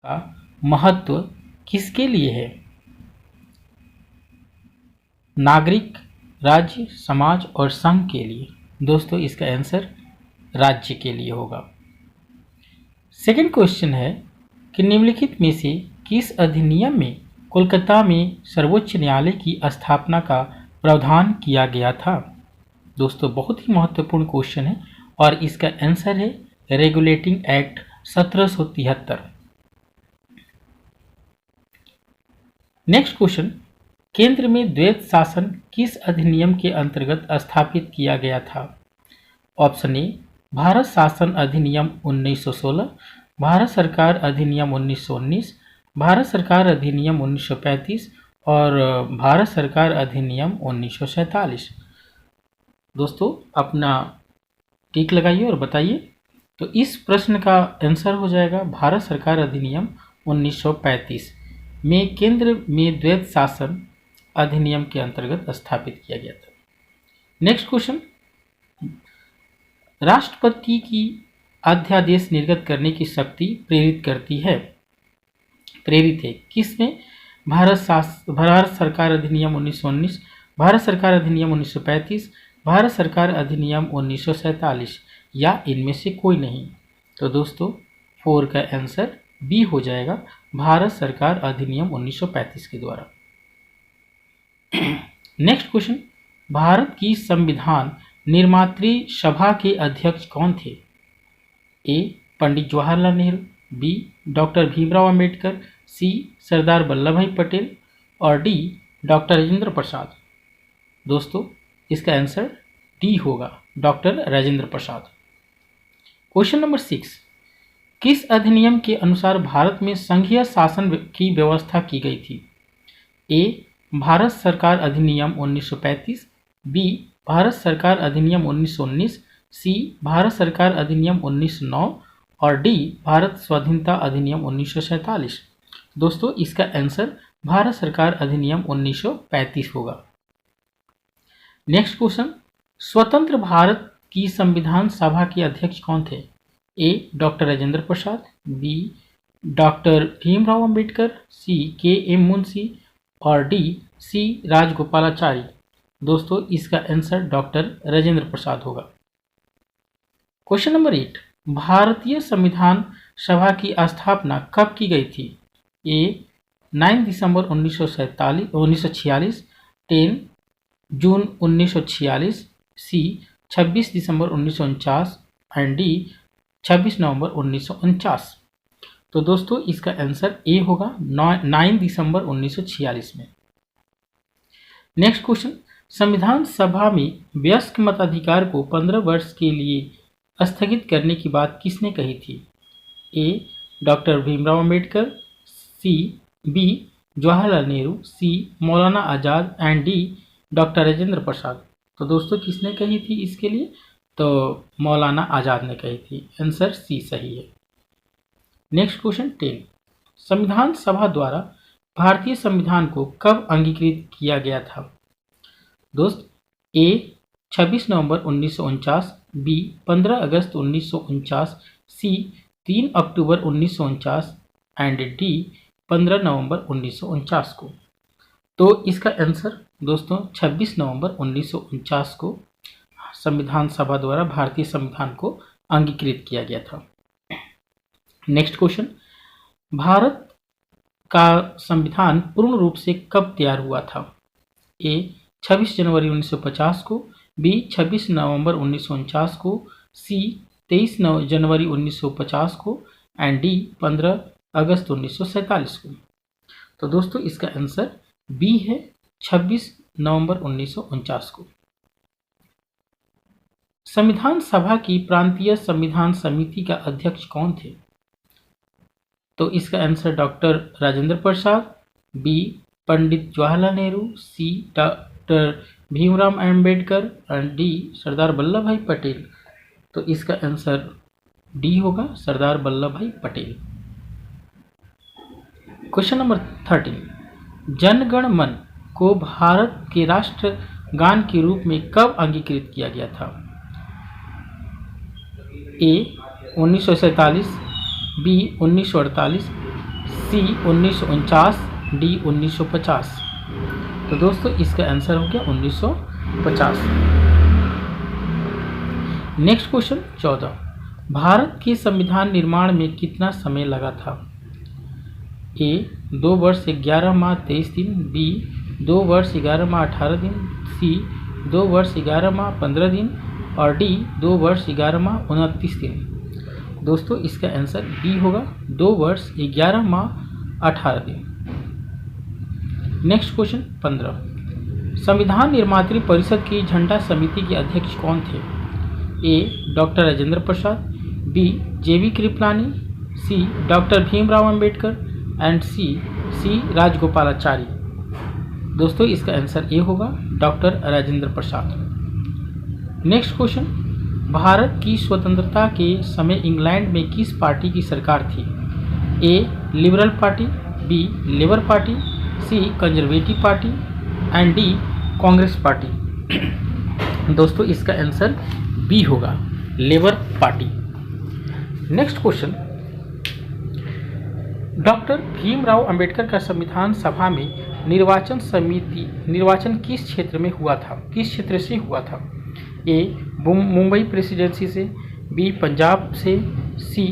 का महत्व किसके लिए है? नागरिक, राज्य, समाज और संघ के लिए। दोस्तों इसका आंसर राज्य के लिए होगा। सेकंड क्वेश्चन है कि निम्नलिखित में से किस अधिनियम में कोलकाता में सर्वोच्च न्यायालय की स्थापना का प्रावधान किया गया था? दोस्तों बहुत ही महत्वपूर्ण क्वेश्चन है और इसका आंसर है रेगुलेटिंग एक्ट 1773। नेक्स्ट क्वेश्चन, केंद्र में द्वैत शासन किस अधिनियम के अंतर्गत स्थापित किया गया था? ऑप्शन ए भारत शासन अधिनियम 1916, भारत सरकार अधिनियम 1919, भारत सरकार अधिनियम 1935 और भारत सरकार अधिनियम 1947। दोस्तों अपना टिक लगाइए और बताइए। तो इस प्रश्न का आंसर हो जाएगा भारत सरकार अधिनियम 1935 में केंद्र में द्वैत शासन अधिनियम के अंतर्गत स्थापित किया गया था। नेक्स्ट क्वेश्चन, राष्ट्रपति की अध्यादेश निर्गत करने की शक्ति प्रेरित है किसमें? भारत सरकार अधिनियम 1919, भारत सरकार अधिनियम 1935, भारत सरकार अधिनियम 1947 या इनमें से कोई नहीं। तो दोस्तों 4 का आंसर बी हो जाएगा, भारत सरकार अधिनियम 1935 के द्वारा। नेक्स्ट क्वेश्चन, भारत की संविधान निर्मात्री सभा के अध्यक्ष कौन थे? ए पंडित जवाहरलाल नेहरू, बी डॉक्टर भीमराव अंबेडकर, सी सरदार वल्लभ भाई पटेल और डी डॉक्टर राजेंद्र प्रसाद। दोस्तों इसका आंसर डी होगा, डॉक्टर राजेंद्र प्रसाद। क्वेश्चन नंबर 6, किस अधिनियम के अनुसार भारत में संघीय शासन की व्यवस्था की गई थी? ए भारत सरकार अधिनियम 1935, बी भारत सरकार अधिनियम 1919, सी भारत सरकार अधिनियम 1909 और डी भारत स्वाधीनता अधिनियम 1947। दोस्तों इसका आंसर भारत सरकार अधिनियम 1935 होगा। नेक्स्ट क्वेश्चन, स्वतंत्र भारत की संविधान सभा के अध्यक्ष कौन थे? ए doctor Rajendra Prasad, B doctor Bhimrao Ambedkar, सी के एम मुंशी और डी सी राजगोपालाचारी। दोस्तों इसका आंसर डॉक्टर राजेंद्र प्रसाद होगा। क्वेश्चन नंबर 8, भारतीय संविधान सभा की स्थापना कब की गई थी? ए 9 दिसंबर 1946, 10 जून 1946, सी 26 दिसंबर 1949 एंड डी 26 नवंबर 1949। तो दोस्तों इसका आंसर ए होगा, 9 दिसंबर 1946 में। नेक्स्ट क्वेश्चन, संविधान सभा में वयस्क मताधिकार को 15 वर्ष के लिए स्थगित करने की बात किसने कही थी? ए doctor Bhimrao Ambedkar, B Jawaharlal Nehru, C Maulana Azad and D doctor Rajendra प्रसाद। तो दोस्तों किसने कही थी इसके लिए? तो मौलाना आज़ाद ने कही थी। आंसर सी सही है। नेक्स्ट क्वेश्चन 10, संविधान सभा द्वारा भारतीय संविधान को कब अंगीकृत किया गया था? दोस्त ए 26 नवंबर 1949, बी 15 अगस्त 1949, सी 3 अक्टूबर 1949 एंड डी 15 नवंबर 1949 को। तो इसका आंसर दोस्तों 26 नवंबर 1949 को संविधान सभा द्वारा भारतीय संविधान को अंगीकृत किया गया था। नेक्स्ट क्वेश्चन, भारत का संविधान पूर्ण रूप से कब तैयार हुआ था? ए 26 जनवरी 1950 को, बी 26 नवंबर 1949 को, सी 23 जनवरी 1950 को एंड डी 15 अगस्त 1947 को। तो दोस्तों इसका आंसर बी है, 26 नवंबर 1949 को। संविधान सभा की प्रांतीय संविधान समिति का अध्यक्ष कौन थे? तो इसका answer doctor Rajendra Prasad, B Pandit Jawaharlal Nehru, C doctor Bhimrao Ambedkar and D Sardar Vallabh Bhai Patel. तो इसका आंसर डी होगा, सरदार वल्लभ भाई पटेल। क्वेश्चन नंबर 13, जन गण मन को भारत के राष्ट्रगान के रूप में कब अंगीकृत किया गया था? ए 1947, बी 1948, सी 1949, डी 1950। तो दोस्तों इसका आंसर हो गया 1950। नेक्स्ट क्वेश्चन 14, भारत के संविधान निर्माण में कितना समय लगा था? ए 2 वर्ष 11 माह 23 दिन, बी 2 वर्ष 11 माह 18 दिन, सी 2 वर्ष 11 माह 15 दिन और डी 2 वर्ष 11 माह 29 दिन। दोस्तों इसका आंसर बी होगा 2 वर्ष 11 माह 18 दिन। नेक्स्ट क्वेश्चन 15, संविधान निर्मात्री परिषद की झंडा समिति के अध्यक्ष कौन थे? ए डॉक्टर राजेंद्र प्रसाद, बी जेवी कृपलानी, सी डॉक्टर भीमराव अंबेडकर एंड सी राजगोपालाचारी। दोस्तों इसका आंसर ए होगा डॉक्टर राजेंद्र प्रसाद। नेक्स्ट क्वेश्चन, भारत की स्वतंत्रता के समय इंग्लैंड में किस पार्टी की सरकार थी? A Liberal Party, B Labour Party, C Conservative Party and D Congress party. दोस्तों इसका आंसर बी होगा Labour Party. Next question, doctor Bhimrao Ambedkar का संविधान सभा में निर्वाचन किस क्षेत्र में हुआ था, किस क्षेत्र से हुआ था? ए मुंबई प्रेसिडेंसी से, बी पंजाब से, सी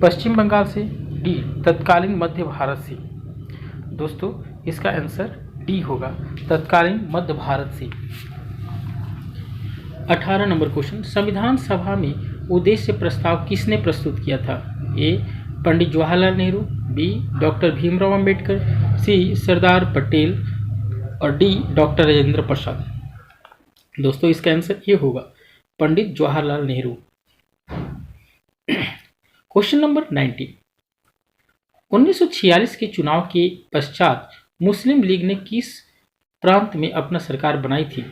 पश्चिम बंगाल से, डी तत्कालीन मध्य भारत से। दोस्तों इसका आंसर डी होगा तत्कालीन मध्य भारत से। 18 नंबर क्वेश्चन, संविधान सभा में उद्देश्य प्रस्ताव किसने प्रस्तुत किया था? ए पंडित जवाहरलाल नेहरू, बी डॉक्टर भीमराव अंबेडकर, सी सरदार पटेल और डी डॉक्टर राजेंद्र प्रसाद। दोस्तों इसका आंसर ये होगा पंडित जवाहरलाल नेहरू। क्वेश्चन नंबर 19, 1946 के चुनाव के पश्चात मुस्लिम लीग ने किस प्रांत में अपना सरकार बनाई थी?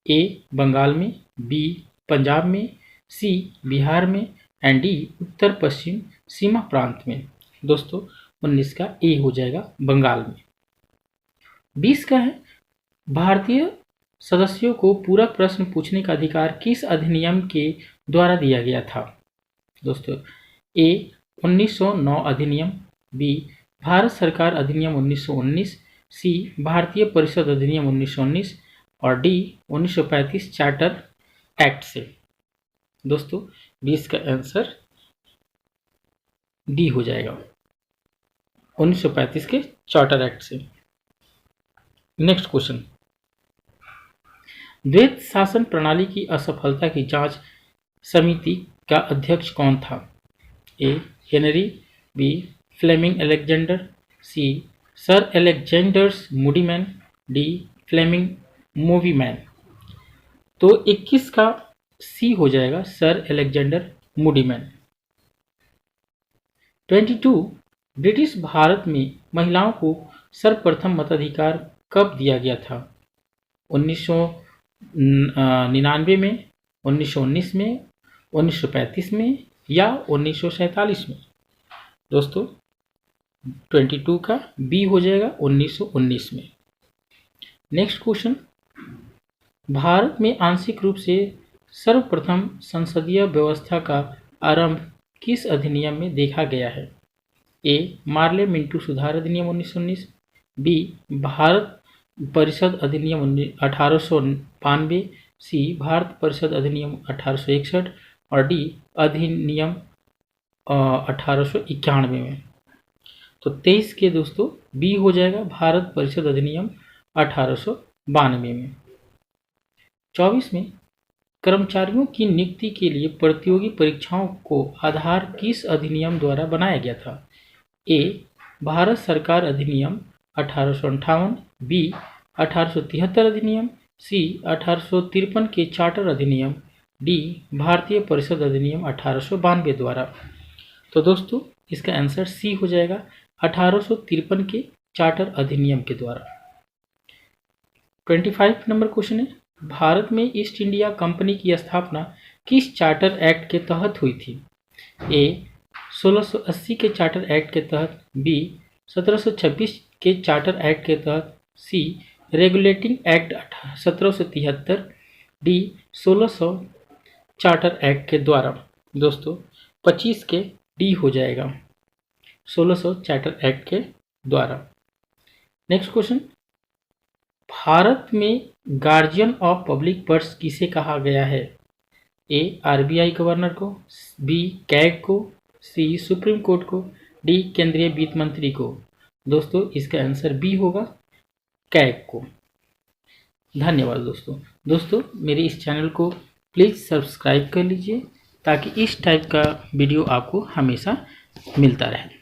ए बंगाल में, बी पंजाब में, सी बिहार में एंड डी उत्तर पश्चिम सीमा प्रांत में। दोस्तों 19 का ए हो जाएगा बंगाल में। 20 का है, भारतीय सदस्यों को पूरक प्रश्न पूछने का अधिकार किस अधिनियम के द्वारा दिया गया था? दोस्तों ए 1909 अधिनियम, बी भारत सरकार अधिनियम 1919, सी भारतीय परिषद अधिनियम 1919 और डी 1935 चार्टर एक्ट से। दोस्तों 20 का आंसर डी हो जाएगा 1935 के चार्टर एक्ट से। नेक्स्ट क्वेश्चन, द्वैत शासन प्रणाली की असफलता की जांच समिति का अध्यक्ष कौन था? A Henry, B Fleming Alexander, C sir Alexander's मूडीमैन, D Fleming मूवीमैन। तो 21 का सी हो जाएगा सर अलेक्जेंडर मूडीमैन। 22, ब्रिटिश भारत में महिलाओं को सर्वप्रथम मताधिकार कब दिया गया था? 1999 में, 1919 में, 1935 में या 1947 में? दोस्तों 22 का बी हो जाएगा 1919 में। नेक्स्ट क्वेश्चन, भारत में आंशिक रूप से सर्वप्रथम संसदीय व्यवस्था का आरंभ किस अधिनियम में देखा गया है? ए मार्ले मिंटू सुधार अधिनियम 1919, बी भारत परिषद अधिनियम 1892, सी भारत परिषद अधिनियम 1861 और डी अधिनियम 1891 में। तो 23 के दोस्तों बी हो जाएगा भारत परिषद अधिनियम 1892 में। 24 में कर्मचारियों की नियुक्ति के लिए प्रतियोगी परीक्षाओं को आधार किस अधिनियम द्वारा बनाया गया था? ए भारत सरकार अधिनियम 1858, बी 1873 अधिनियम, सी 1853 के चार्टर अधिनियम, डी भारतीय परिषद अधिनियम 1892 द्वारा। तो दोस्तों इसका आंसर सी हो जाएगा 1853 के चार्टर अधिनियम के द्वारा। 25 नंबर क्वेश्चन है, भारत में ईस्ट इंडिया कंपनी की स्थापना किस चार्टर एक्ट के तहत हुई थी? ए 1680 के चार्टर एक्ट के तहत, बी 1726 के चार्टर एक्ट के तहत, C regulating act 1773, D 1600 charter act के द्वारा। दोस्तों 25 के डी हो जाएगा 1600 चार्टर एक्ट के द्वारा। नेक्स्ट क्वेश्चन, भारत में गार्जियन ऑफ पब्लिक पर्स किसे कहा गया है? ए आरबीआई गवर्नर को, बी कैग को, सी सुप्रीम कोर्ट को, डी केंद्रीय वित्त मंत्री को। दोस्तों इसका आंसर बी होगा, कैग को। धन्यवाद दोस्तों मेरे इस चैनल को प्लीज़ सब्सक्राइब कर लीजिए ताकि इस टाइप का वीडियो आपको हमेशा मिलता रहे।